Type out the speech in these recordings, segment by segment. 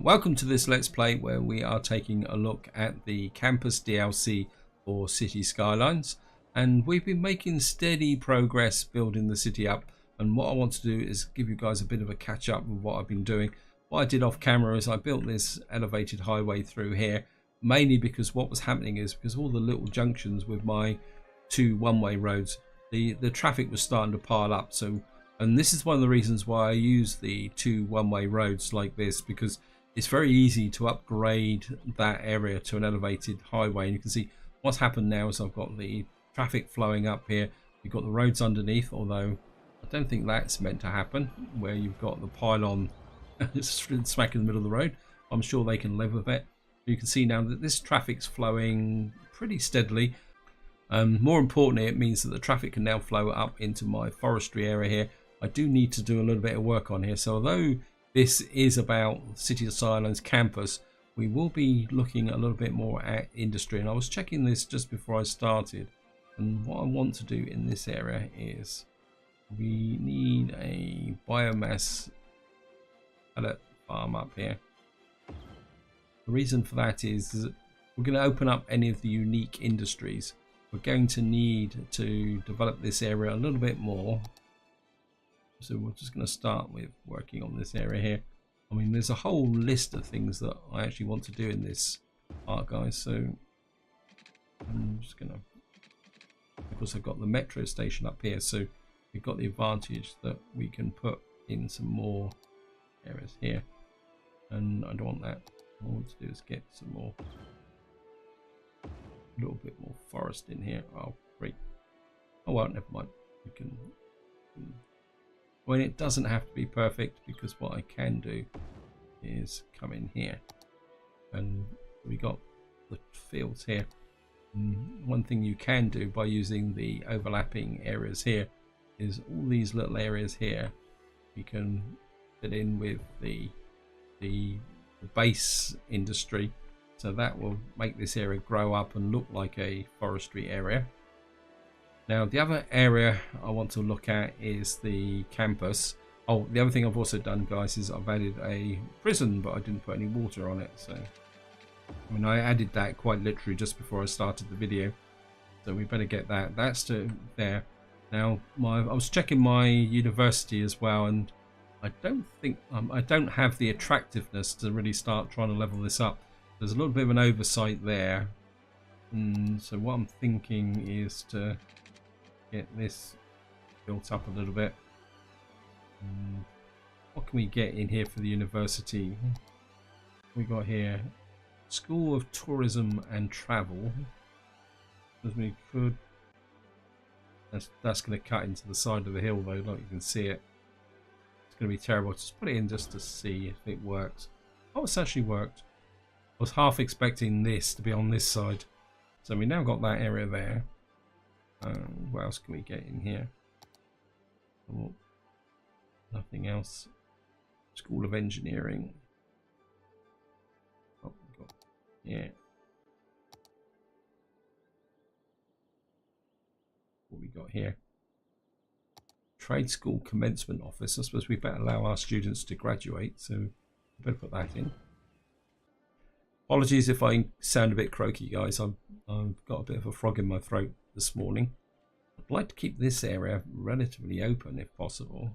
Welcome to this Let's Play where we are taking a look at the campus DLC for Cities Skylines, and we've been making steady progress building the city up. And what I want to do is give you guys a bit of a catch up with what I've been doing. What I did off camera is I built this elevated highway through here, mainly because what was happening is because all the little junctions with my two one-way roads, the traffic was starting to pile up. And this is one of the reasons why I use the two one-way roads like this, because it's very easy to upgrade that area to an elevated highway. And you can see what's happened now is I've got the traffic flowing up here. You've got the roads underneath, although I don't think that's meant to happen, where you've got the pylon smack in the middle of the road. I'm sure they can live with it. You can see now that this traffic's flowing pretty steadily. More importantly, it means that the traffic can now flow up into my forestry area here. I do need to do a little bit of work on here. So although this is about Cities Skylines campus, we will be looking a little bit more at industry. And I was checking this just before I started. And what I want to do in this area is we need a biomass pellet farm up here. The reason for that is that we're going to open up any of the unique industries. We're going to need to develop this area a little bit more. So we're just going to start with working on this area here. I mean, there's a whole list of things that I actually want to do in this part, guys. So I'm just going to, of course, I've got the metro station up here. So we've got the advantage that we can put in some more areas here. And I don't want that. All I want to do is get some more, a little bit more forest in here. Oh, great. Oh, well, never mind. We can. When it doesn't have to be perfect, because what I can do is come in here and we got the fields here. One thing you can do by using the overlapping areas here is all these little areas here you can fit in with the base industry, so that will make this area grow up and look like a forestry area. Now, the other area I want to look at is the campus. Oh, the other thing I've also done, guys, is I've added a prison, but I didn't put any water on it. So, I mean, I added that quite literally just before I started the video. So we better get that. That's to there. Now, I was checking my university as well, and I don't think I don't have the attractiveness to really start trying to level this up. There's a little bit of an oversight there. So what I'm thinking is to get this built up a little bit. What can we get in here for the university? We got here School of Tourism and Travel. As we could. That's going to cut into the side of the hill though, like you can see it. It's going to be terrible. Just put it in just to see if it works. Oh, it's actually worked. I was half expecting this to be on this side. So we now got that area there. What else can we get in here? Oh, nothing else. School of Engineering. Oh, we got, yeah. What we got here? Trade School Commencement Office. I suppose we better allow our students to graduate, so we better put that in. Apologies if I sound a bit croaky, guys. I've got a bit of a frog in my throat this morning. I'd like to keep this area relatively open if possible.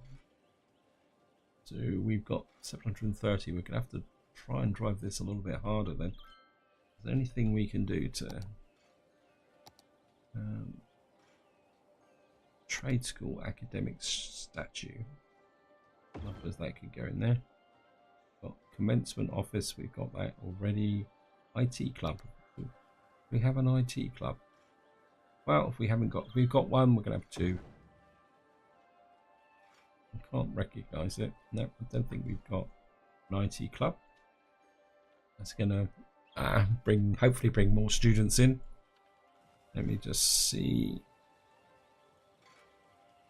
So we've got 730. We're going to have to try and drive this a little bit harder then. Is there anything we can do to... Trade School Academic Statue. I suppose that could go in there. Got Commencement Office, we've got that already. IT Club. We have an IT Club. Well, if we haven't got, we've got one, we're going to have two. I can't recognise it. No, I don't think we've got an IT Club. That's going to hopefully bring more students in. Let me just see.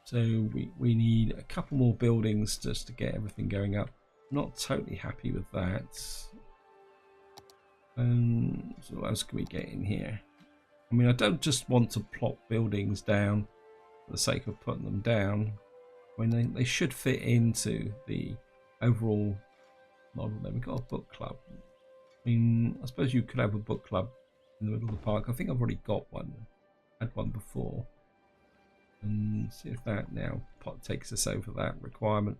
So we need a couple more buildings just to get everything going up. Not totally happy with that. So what else can we get in here? I mean, I don't just want to plop buildings down for the sake of putting them down. I mean, they should fit into the overall model there. We've got a book club. I mean, I suppose you could have a book club in the middle of the park. I think I've already got one. Had one before. And see if that now takes us over that requirement.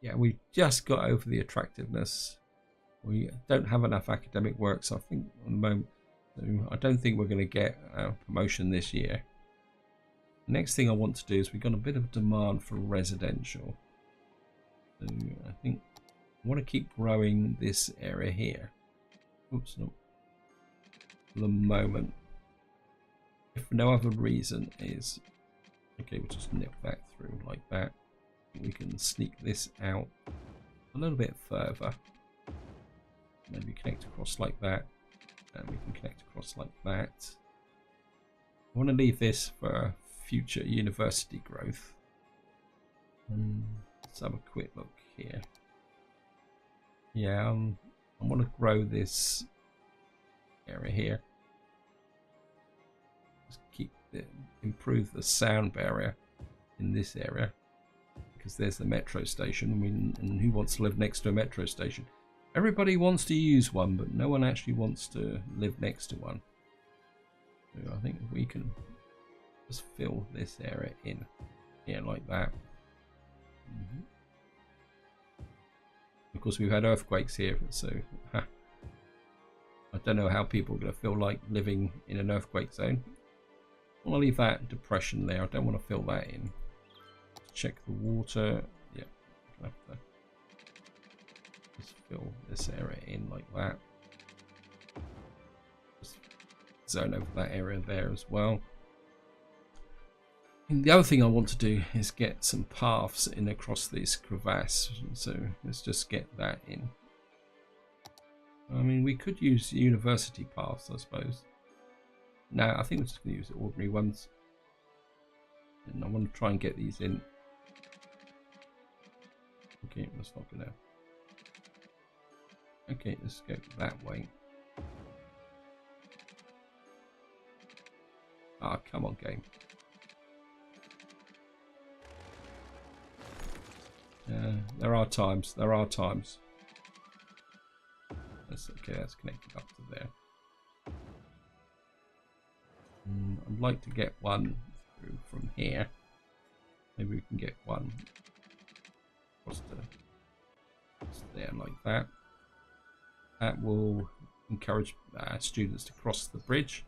Yeah, we just got over the attractiveness. We don't have enough academic work, so I think at the moment, I don't think we're going to get a promotion this year. The next thing I want to do is we've got a bit of demand for residential. So I think I want to keep growing this area here. Oops, no. For the moment. If for no other reason is, okay, we'll just nip that through like that. We can sneak this out a little bit further. Maybe connect across like that. And we can connect across like that. I want to leave this for future university growth. Let's have a quick look here. Yeah, I want to grow this area here. Just improve the sound barrier in this area, because there's the metro station. And who wants to live next to a metro station? Everybody wants to use one, but no one actually wants to live next to one. So I think if we can just fill this area in here like that. Of course, we've had earthquakes here, so I don't know how people are going to feel like living in an earthquake zone. I want to leave that depression there. I don't want to fill that in. Check the water. Yeah, I have to just fill this area in like that. Just zone over that area there as well. And the other thing I want to do is get some paths in across this crevasse. So let's just get that in. I mean, we could use university paths, I suppose. No, I think we're just going to use the ordinary ones. And I want to try and get these in. Okay, that's not going to. Okay, let's go that way. Ah, come on, game. There are times. There are times. That's okay. That's connected up to there. I'd like to get one through from here. Maybe we can get one across there like that. That will encourage students to cross the bridge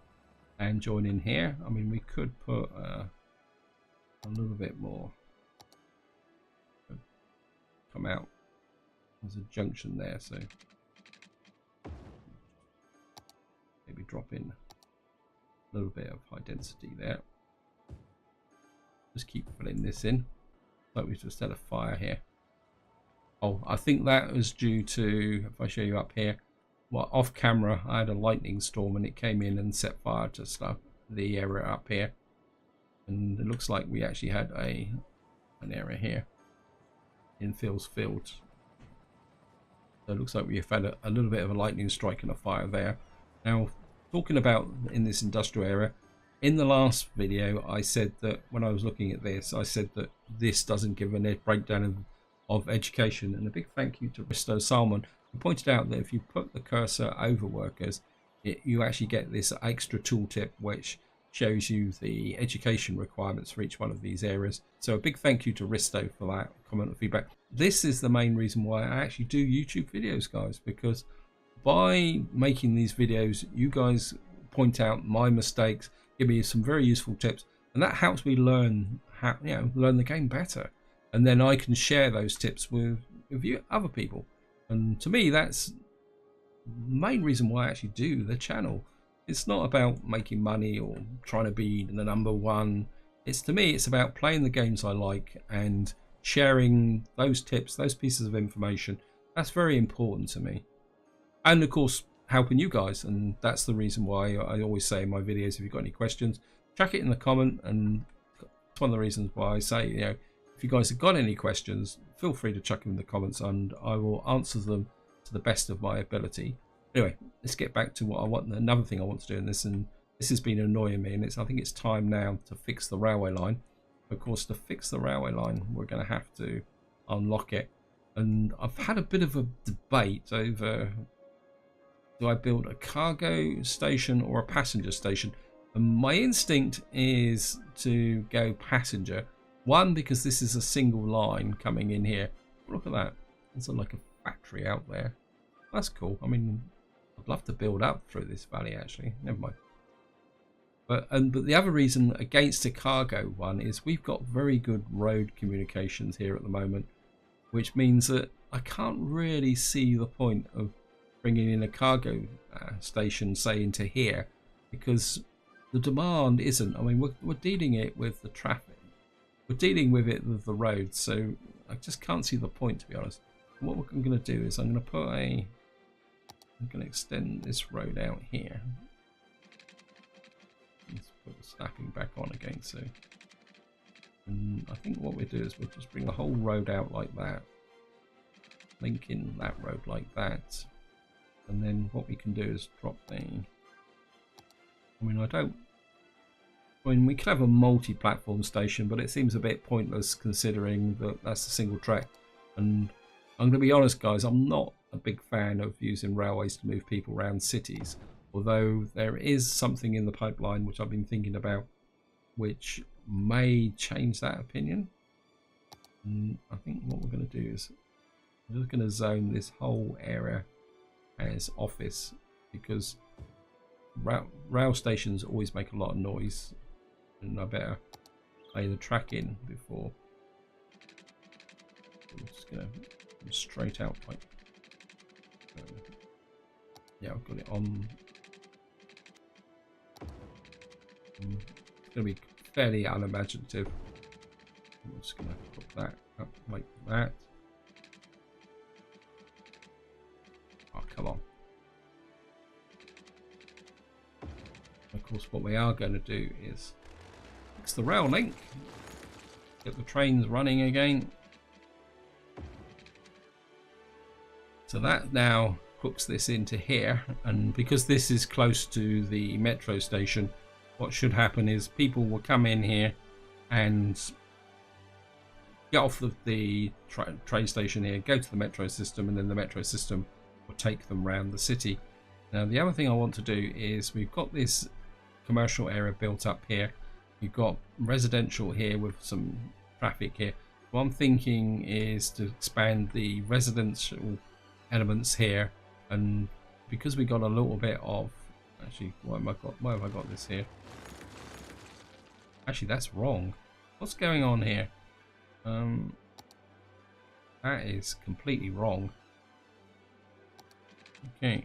and join in here. I mean, we could put a little bit more. Come out. There's a junction there, so maybe drop in a little bit of high density there. Just keep filling this in. Like we just had a fire here. Oh, I think that was due to, if I show you up here, well, off camera I had a lightning storm and it came in and set fire to stuff the area up here, and it looks like we actually had an area here in Phil's field. So it looks like we've had a little bit of a lightning strike and a fire there. Now, talking about in this industrial area, in the last video I said that when I was looking at this, I said that this doesn't give a breakdown of education, and a big thank you to Risto Salmon, who pointed out that if you put the cursor over workers, you actually get this extra tooltip which shows you the education requirements for each one of these areas. So a big thank you to Risto for that comment and feedback. This is the main reason why I actually do YouTube videos, guys, because by making these videos, you guys point out my mistakes, give me some very useful tips, and that helps me learn how, learn the game better. And then I can share those tips with you, other people. And to me, that's the main reason why I actually do the channel. It's not about making money or trying to be the number one. To me, it's about playing the games I like and sharing those tips, those pieces of information. That's very important to me. And of course, helping you guys. And that's the reason why I always say in my videos, if you've got any questions, chuck it in the comment. And it's one of the reasons why I say, if you guys have got any questions, feel free to chuck them in the comments and I will answer them to the best of my ability. Anyway, let's get back to what I want. Another thing I want to do in this, and this has been annoying me, and I think it's time now to fix the railway line. Of course, to fix the railway line, we're going to have to unlock it. And I've had a bit of a debate over, do I build a cargo station or a passenger station? And my instinct is to go passenger. One, because this is a single line coming in here. Look at that. There's like a factory out there. That's cool. I mean, I'd love to build up through this valley, actually. Never mind. But the other reason against a cargo one is we've got very good road communications here at the moment, which means that I can't really see the point of bringing in a cargo station, say, into here, because the demand isn't. I mean, we're dealing it with the traffic, we're dealing with it with the roads, so I just can't see the point, to be honest. What I'm going to do is I'm going to extend this road out here. Let's put the snapping back on again. So, and I think what we'll do is we'll just bring the whole road out like that, linking that road like that, and then what we can do is drop the. I mean, we could have a multi-platform station, but it seems a bit pointless considering that that's a single track. And I'm going to be honest, guys, I'm not a big fan of using railways to move people around cities. Although there is something in the pipeline which I've been thinking about, which may change that opinion. And I think what we're going to do is we're just going to zone this whole area as office, because rail stations always make a lot of noise, and I better lay the track in before. I'm just going to straight out like. Yeah, I've got it on. It's going to be fairly unimaginative. I'm just going to put that up like that. Oh, come on. Of course, what we are going to do is fix the rail link, get the trains running again. So that now hooks this into here, and because this is close to the metro station, what should happen is people will come in here and get off the train station here, go to the metro system, and then the metro system will take them around the city. Now the other thing I want to do is, we've got this commercial area built up here, you've got residential here with some traffic here. What I'm thinking is to expand the residential elements here, and because we got a little bit of, actually, why have I got this here? Actually, that's wrong. What's going on here? That is completely wrong. Okay.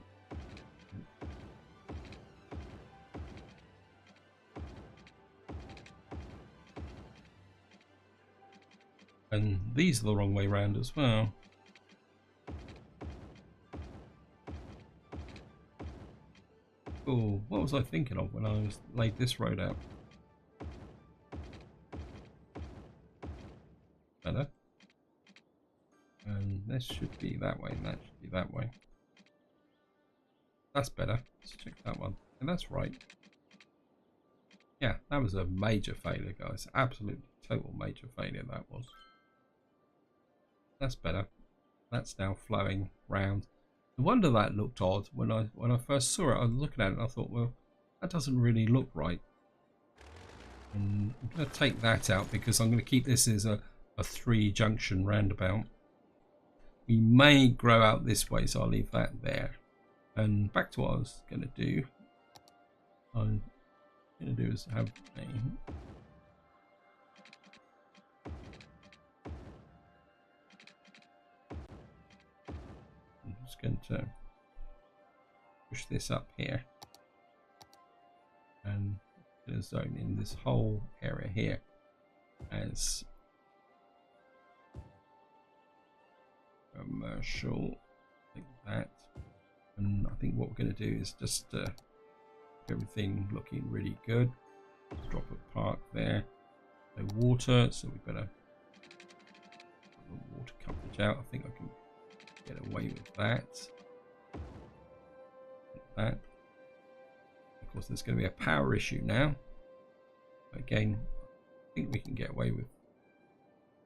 And these are the wrong way round as well. Oh, what was I thinking of when I laid this road out? Better. And this should be that way, and that should be that way. That's better. Let's check that one. And that's right. Yeah, that was a major failure, guys. Absolute total major failure that was. That's better. That's now flowing round. No wonder that looked odd when I first saw it. I was looking at it and I thought, well, that doesn't really look right. And I'm going to take that out because I'm going to keep this as a 3-junction roundabout. We may grow out this way, so I'll leave that there. And back to what I was going to do. I'm going to do is have a. I'm just going to push this up here and zone in this whole area here as commercial, like that. And I think what we're going to do is just everything looking really good. Drop a park there. No water, so we better put the water coverage out. I think I can get away with that. Like that. Of course, there's going to be a power issue now. Again, I think we can get away with.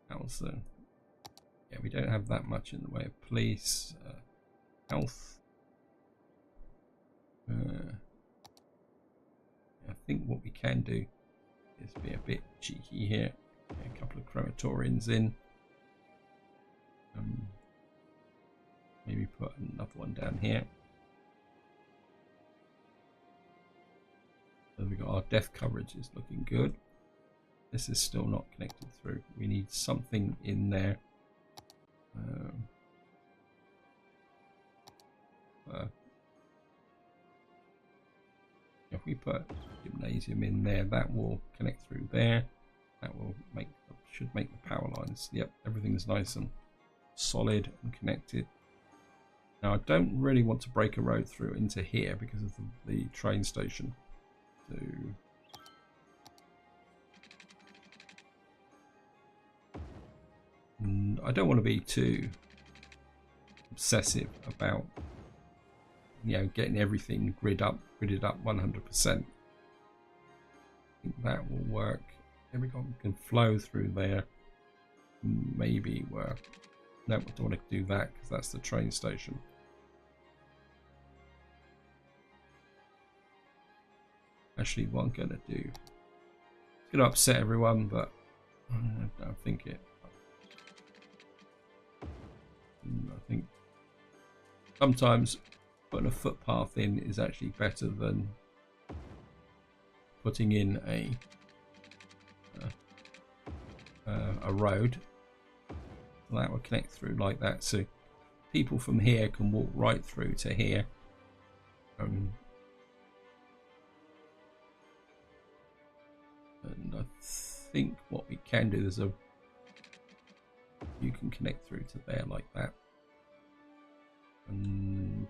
That was the. Yeah, we don't have that much in the way of police, health. I think what we can do is be a bit cheeky here. Get a couple of crematorians in. Maybe put another one down here. So we got our death coverage is looking good. This is still not connected through. We need something in there. If we put gymnasium in there, that will connect through there. That will should make the power lines. Yep, everything's nice and solid and connected. Now I don't really want to break a road through into here because of the train station. So I don't want to be too obsessive about, you know, getting everything gridded up 100%. I think that will work. Everyone can flow through there. Maybe work. No, I don't want to do that because that's the train station. Actually, what I'm going to do, it's going to upset everyone, but I don't think it. I think sometimes putting a footpath in is actually better than putting in a road. That will connect through like that, so people from here can walk right through to here. And I think what we can do is you can connect through to there like that, and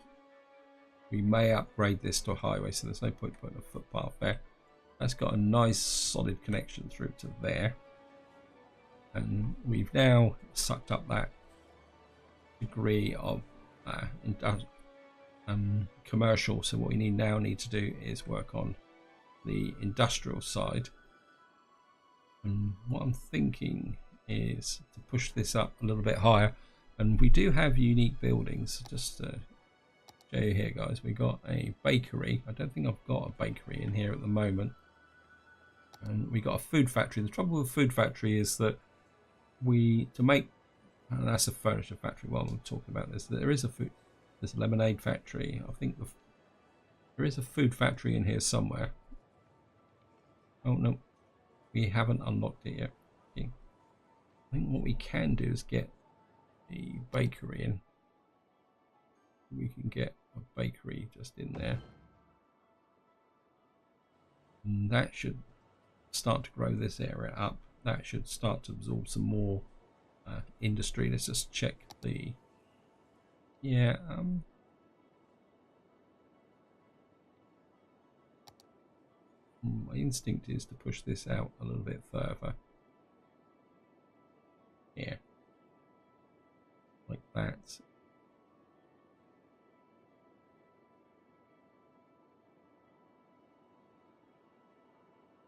we may upgrade this to a highway, so there's no point putting a footpath there. That's got a nice solid connection through to there, and we've now sucked up that degree of commercial. So what we need to do is work on the industrial side, and what I'm thinking is to push this up a little bit higher. And we do have unique buildings. Just to show you here, guys, we got a bakery. I don't think I've got a bakery in here at the moment. And we got a food factory. The trouble with a food factory is that that's a furniture factory. While I'm talking about this, there's a lemonade factory. I think there is a food factory in here somewhere. Oh no, we haven't unlocked it yet. Okay. I think what we can do is get the bakery in. We can get a bakery just in there, and that should start to grow this area up. That should start to absorb some more industry. Let's just check the my instinct is to push this out a little bit further. Yeah, like that.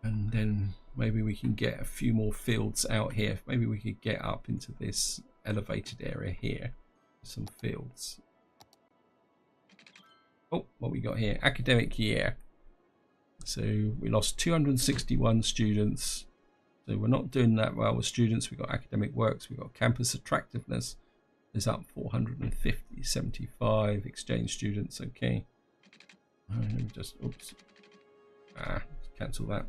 And then maybe we can get a few more fields out here. Maybe we could get up into this elevated area here. Some fields. Oh, what we got here? Academic year. So we lost 261 students. So we're not doing that well with students. We've got academic works. We've got campus attractiveness is up 450, 75 exchange students. Okay. Just, oops. Cancel that.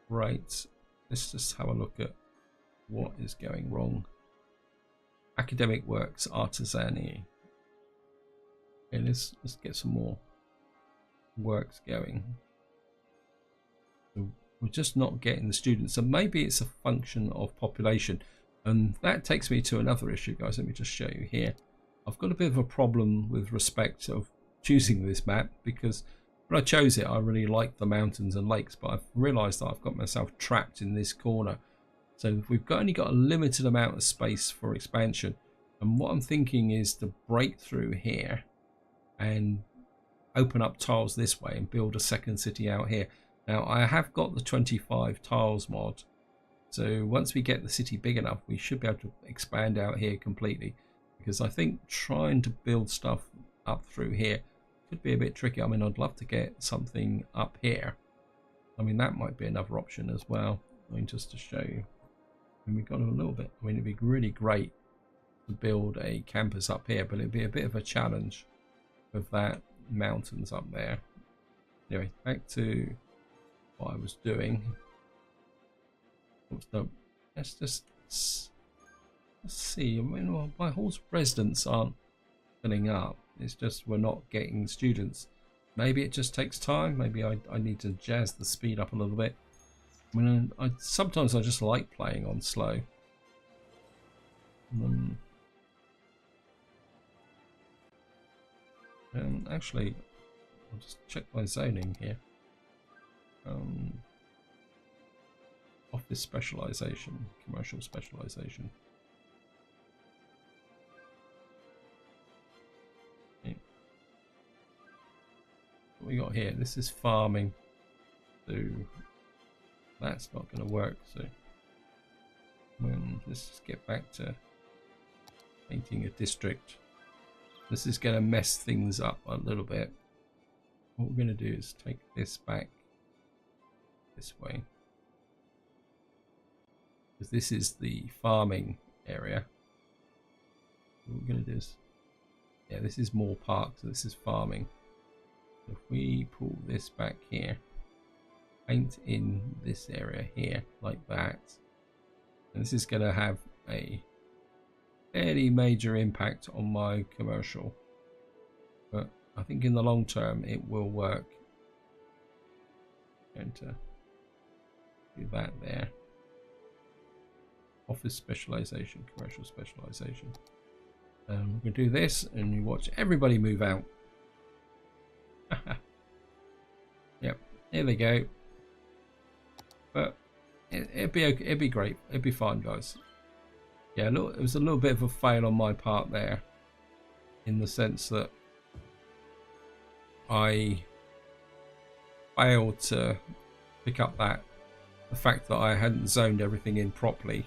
Right. Let's just have a look at what is going wrong. Academic works, artisani. Okay, let's get some more works going. We're just not getting the students, and maybe it's a function of population. And that takes me to another issue, guys. Let me just show you here. I've got a bit of a problem with respect of choosing this map, because when I chose it, I really liked the mountains and lakes, but I've realized that I've got myself trapped in this corner. So we've only got a limited amount of space for expansion, and what I'm thinking is to break through here and open up tiles this way and build a second city out here. Now I have got the 25 tiles mod, So once we get the city big enough, we should be able to expand out here completely, because I think trying to build stuff up through here could be a bit tricky. I mean, I'd love to get something up here. I mean, that might be another option as well. I mean, just to show you. I mean, we've got a little bit. I mean, it'd be really great to build a campus up here, but it'd be a bit of a challenge with that mountains up there. Anyway, back to what I was doing. Let's just let's see. I mean, well, my halls of residents aren't filling up. It's just we're not getting students. Maybe it just takes time. Maybe I need to jazz the speed up a little bit. I mean, sometimes I just like playing on slow. Actually, I'll just check my zoning here. Office specialization, commercial specialization. Okay. What we got here? This is farming. So that's not going to work. So let's just get back to painting a district. This is going to mess things up a little bit. What we're going to do is take this back this way, because this is the farming area. What we're going to do is, yeah, this is more park, so this is farming. So if we pull this back here, paint in this area here like that, and this is going to have a fairly major impact on my commercial, but I think in the long term it will work. I'm going to do that there. Office specialization, commercial specialization. We're going to do this, and you watch everybody move out. Yep, here they go. But it'd be okay, it'd be great, it'd be fine, guys. Yeah, look, it was a little bit of a fail on my part there, in the sense that I failed to pick up the fact that I hadn't zoned everything in properly.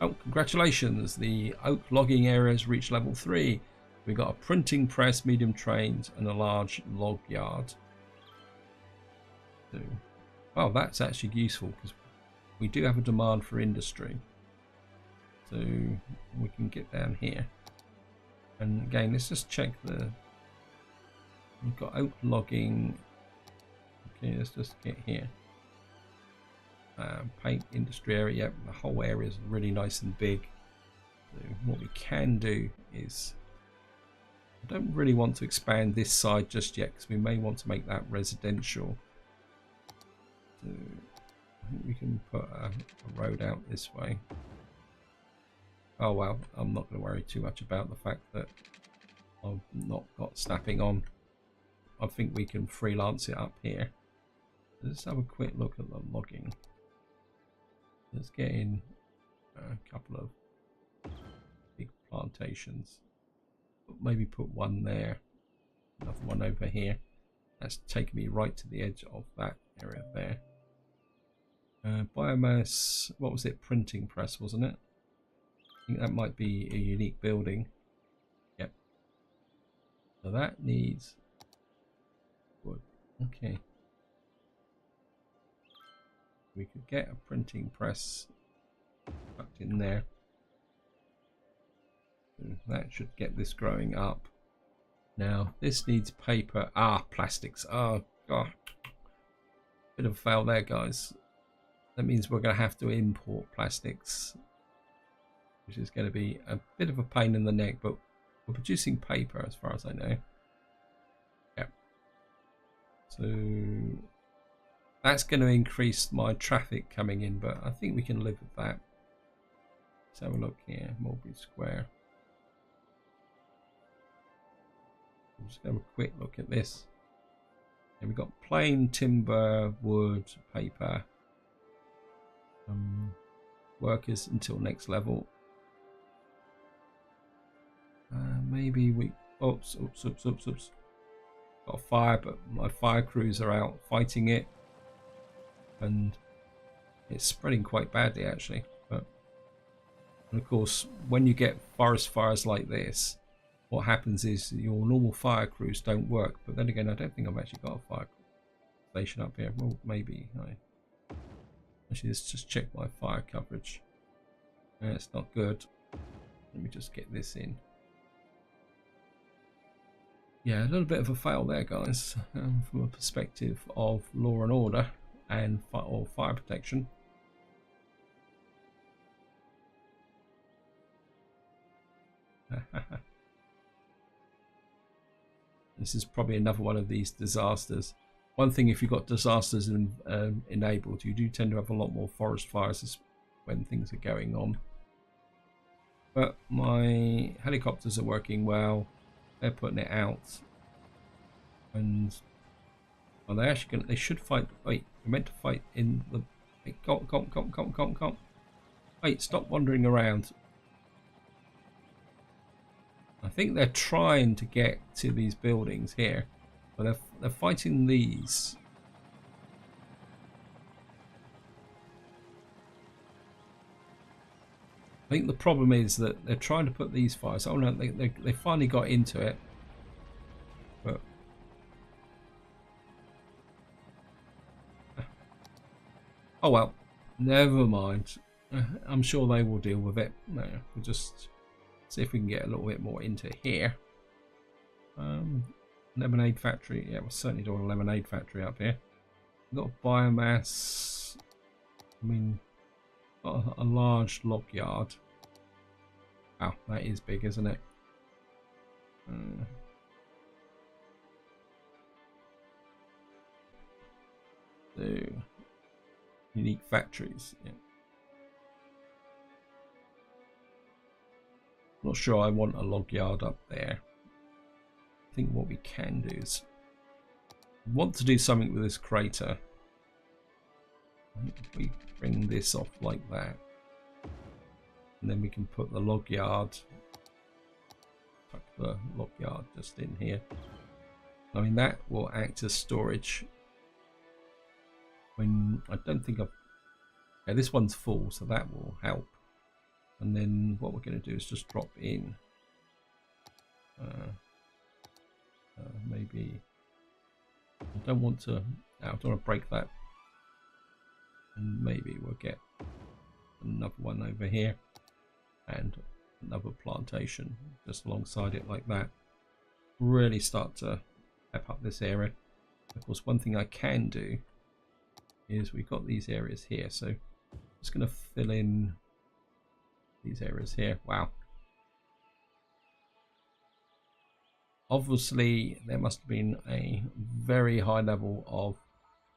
Oh, congratulations, the oak logging area has reached level 3. We got a printing press, medium trains, and a large log yard. So, well, that's actually useful because we do have a demand for industry. So we can get down here, and again, let's just check the. We've got oak logging. Okay, let's just get here. Paint industry area. Yep, the whole area is really nice and big. So what we can do is, I don't really want to expand this side just yet because we may want to make that residential. So I think we can put a road out this way. Oh well, I'm not going to worry too much about the fact that I've not got snapping on. I think we can freelance it up here. Let's have a quick look at the logging. Let's get in a couple of big plantations. Maybe put one there, another one over here. That's taking me right to the edge of that area there. Biomass, what was it? Printing press, wasn't it? I think that might be a unique building. Yep. So that needs wood. Okay. We could get a printing press tucked in there. So that should get this growing up. Now this needs paper. Ah, plastics. Oh god. Bit of a fail there, guys. That means we're going to have to import plastics, which is going to be a bit of a pain in the neck, but we're producing paper as far as I know. Yep. So that's going to increase my traffic coming in, but I think we can live with that. Let's have a look here, Mulberry Square. I'm just going to have a quick look at this. And we've got plain timber, wood, paper. Workers until next level. Maybe we. Oops. Got a fire, but my fire crews are out fighting it. And It's spreading quite badly actually. But and of course, when you get forest fires like this, what happens is your normal fire crews don't work. But then again, I don't think I've actually got a fire station up here. Well, maybe. Actually, let's just check my fire coverage. It's not good. Let me just get this in. Yeah, a little bit of a fail there, guys, from a perspective of law and order and fire protection. This is probably another one of these disasters. One thing, if you've got disasters enabled, you do tend to have a lot more forest fires when things are going on. But my helicopters are working well. They're putting it out. And well, they actually they should fight. Wait, they're meant to fight in the. Come. Wait, stop wandering around. I think they're trying to get to these buildings here, but they're fighting these. I think the problem is that they're trying to put these fires. Oh no, they finally got into it, but oh well, never mind. I'm sure they will deal with it. No, we'll just see if we can get a little bit more into here. Lemonade factory. Yeah, we're certainly doing a lemonade factory up here. We've got biomass. I mean, got a large log yard. Wow, that is big, isn't it? So, unique factories. Yeah. Not sure I want a log yard up there. I think what we can do is want to do something with this crater. If we bring this off like that, and then we can put the log yard, tuck the log yard just in here. I mean, that will act as storage. When I don't think I've. Yeah, this one's full, so that will help. And then what we're going to do is just drop in. Maybe I don't want to. I don't want to break that. And maybe we'll get another one over here and another plantation just alongside it like that. Really start to pep up this area. Of course, one thing I can do is we've got these areas here, so I'm just going to fill in these areas here. Wow. Obviously, there must have been a very high level of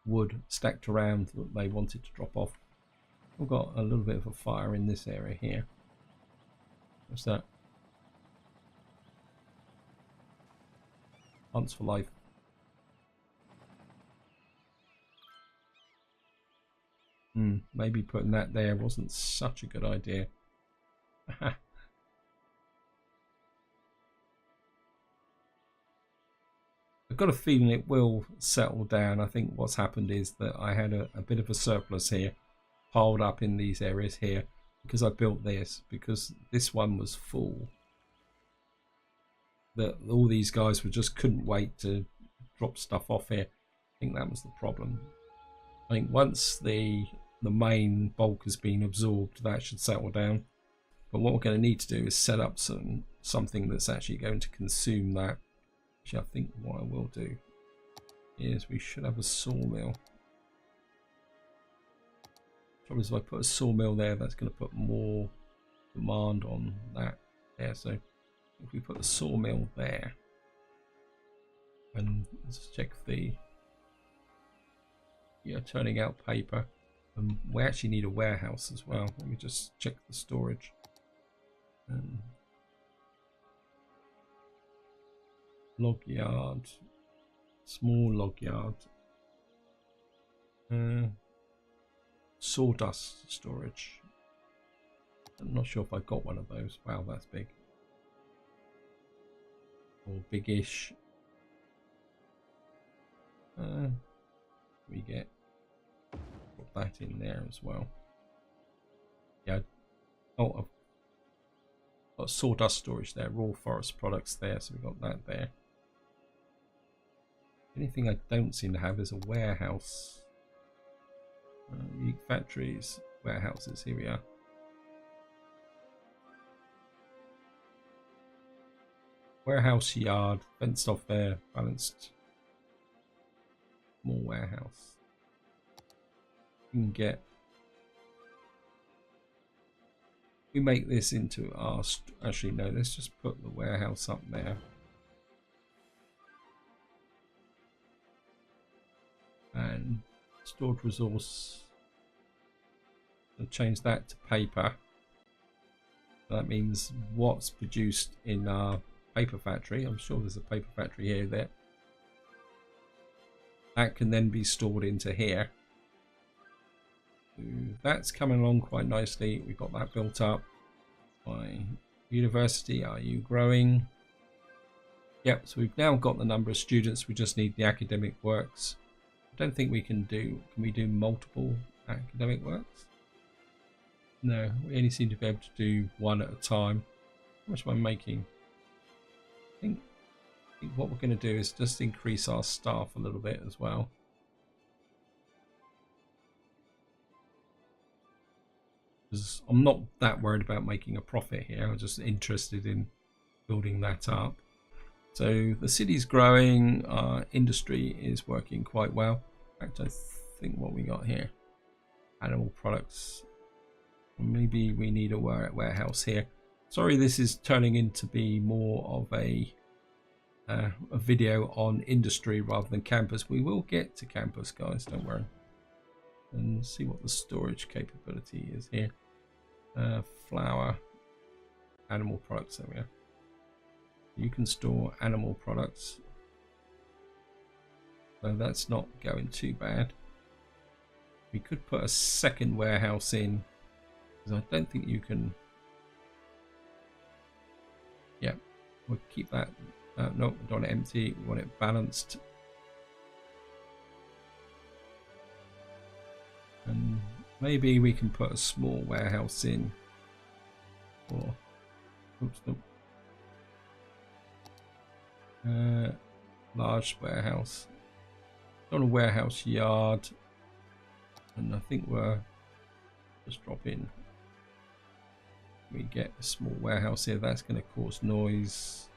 wood stacked around that they wanted to drop off. We've got a little bit of a fire in this area here. What's that? Hunts for life. Maybe putting that there wasn't such a good idea. I've got a feeling it will settle down. I think what's happened is that I had a bit of a surplus here piled up in these areas here because I built this, because this one was full. That all these guys just couldn't wait to drop stuff off here. I think that was the problem. I think once the main bulk has been absorbed, that should settle down. But what we're going to need to do is set up something that's actually going to consume that. Which I think what I will do is we should have a sawmill. Trouble is, if I put a sawmill there, that's going to put more demand on that there. So if we put a sawmill there, and let's check the turning out paper. We actually need a warehouse as well. Let me just check the storage. Log yard, small log yard, sawdust storage. I'm not sure if I got one of those. Wow, that's big. Or big-ish. We get put that in there as well. Yeah. Oh, I've got sawdust storage there, raw forest products there, so we've got that there. Anything I don't seem to have is a warehouse. Unique factories, warehouses, here we are. Warehouse yard, fenced off there, balanced. More warehouse. You can get. We make this into our. Actually, no, let's just put the warehouse up there. And stored resource. I'll change that to paper. That means what's produced in our paper factory. I'm sure there's a paper factory here. There. That can then be stored into here. That's coming along quite nicely. We've got that built up. My university, are you growing? Yep, so we've now got the number of students. We just need the academic works. I don't think we can we do multiple academic works? No, we only seem to be able to do one at a time. How much am I making? I think what we're going to do is just increase our staff a little bit as well. Because I'm not that worried about making a profit here. I'm just interested in building that up. So the city's growing, our industry is working quite well. In fact, I think what we got here, animal products. Maybe we need a warehouse here. Sorry, this is turning into be more of a video on industry rather than campus. We will get to campus, guys, don't worry. And see what the storage capability is here. Flour, animal products, there we are. You can store animal products, so that's not going too bad. We could put a second warehouse in, because I don't think you can. Yeah, we'll keep that. No, we don't want it empty, we want it balanced. And maybe we can put a small warehouse in, or oops, nope. Large warehouse, on a warehouse yard, and I think we're just drop in. We get a small warehouse here. That's going to cause noise.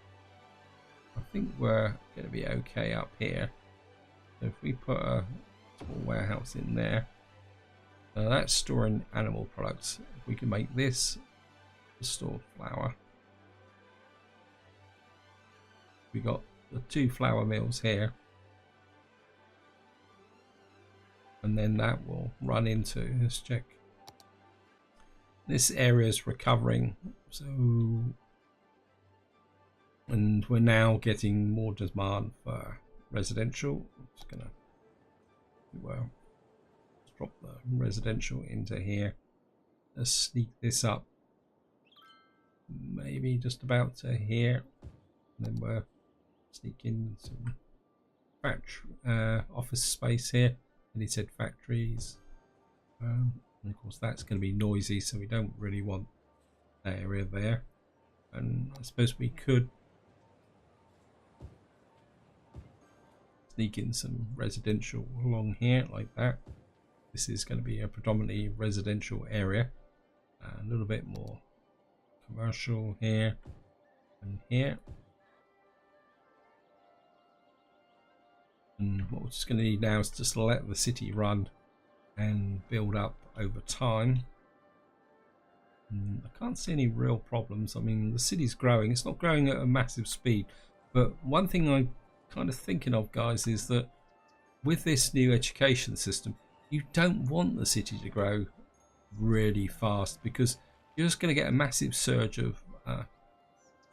I think we're going to be okay up here. So if we put a small warehouse in there, that's storing animal products. If we can make this to store flour. We got the 2 flour mills here, and then that will run into, let's check, this area is recovering, so, and we're now getting more demand for residential. I'm just gonna drop the residential into here. Let's sneak this up maybe just about to here, and then we're sneaking some office space here. And he said factories, and of course that's going to be noisy, so we don't really want that area there. And I suppose we could sneak in some residential along here like that. This is going to be a predominantly residential area, a little bit more commercial here and here. And what we're just going to need now is just let the city run and build up over time. And I can't see any real problems. I mean, the city's growing. It's not growing at a massive speed. But one thing I'm kind of thinking of, guys, is that with this new education system, you don't want the city to grow really fast, because you're just going to get a massive surge of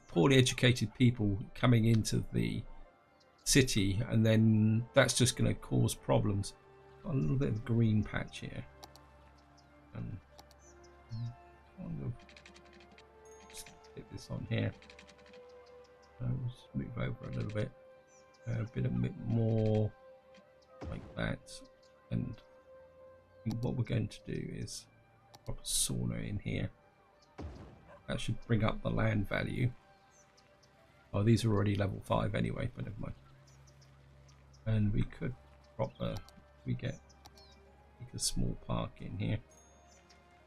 poorly educated people coming into the city, and then that's just going to cause problems. Got a little bit of green patch here, and kind of stick this on here. Let's move over a little bit, a bit more like that, and think what we're going to do is drop a sauna in here. That should bring up the land value. Oh, these are already level 5 anyway, but never mind. And we could drop a, make a small park in here.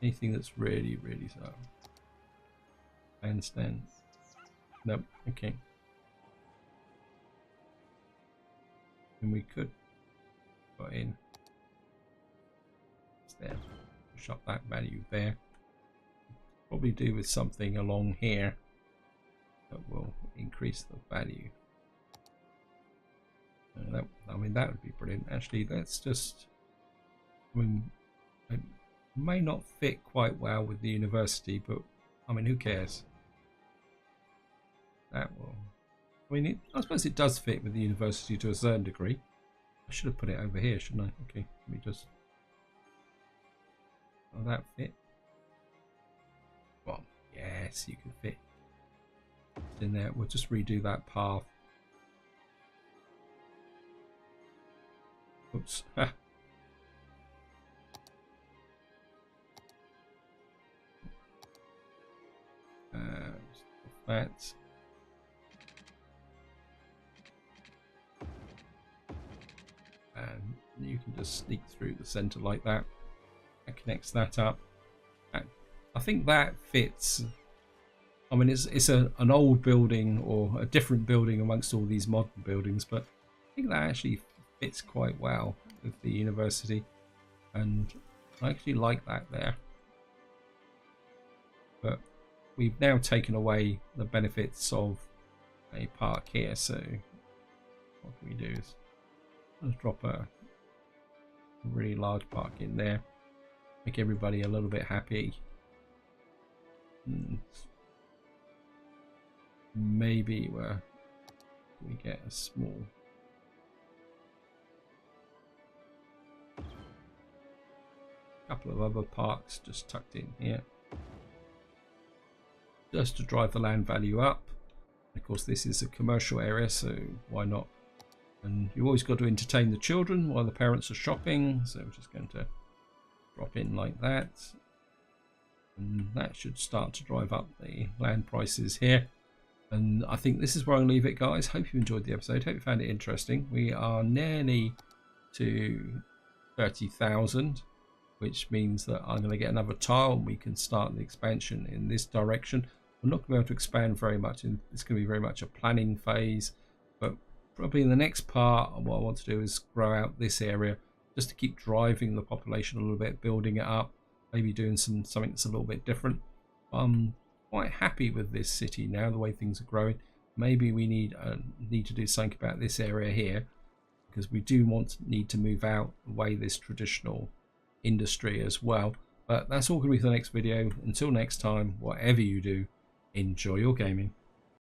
Anything that's really so. Bandstand. Nope, okay. And we could put in there, push up that value there. Probably do with something along here that will increase the value. I mean, that would be brilliant. Actually, let's just, I mean, it may not fit quite well with the university, but I mean, who cares? That will, I mean, I suppose it does fit with the university to a certain degree. I should have put it over here, shouldn't I? Okay, let me just, will that fit? Well, yes, you can fit in there. We'll just redo that path. Oops. That. And you can just sneak through the center like that. That connects that up. I think that fits. I mean, it's an old building or a different building amongst all these modern buildings, but I think that actually fits quite well with the university, and I actually like that there. But we've now taken away the benefits of a park here, so what can we do is let's drop a really large park in there, make everybody a little bit happy. Maybe where we get a small couple of other parks just tucked in here, just to drive the land value up. Of course, this is a commercial area, so why not? And you always got to entertain the children while the parents are shopping, so we're just going to drop in like that, and that should start to drive up the land prices here. And I think this is where I'll leave it, guys. Hope you enjoyed the episode. Hope you found it interesting. We are nearly to 30,000, which means that I'm going to get another tile and we can start the expansion in this direction. We're not going to be able to expand very much, and it's going to be very much a planning phase. But probably in the next part, what I want to do is grow out this area just to keep driving the population a little bit, building it up, maybe doing something that's a little bit different. Quite happy with this city now, the way things are growing. Maybe we need to do something about this area here, because we do need to move out away this traditional industry as well. But that's all going to be for the next video. Until next time, whatever you do, enjoy your gaming.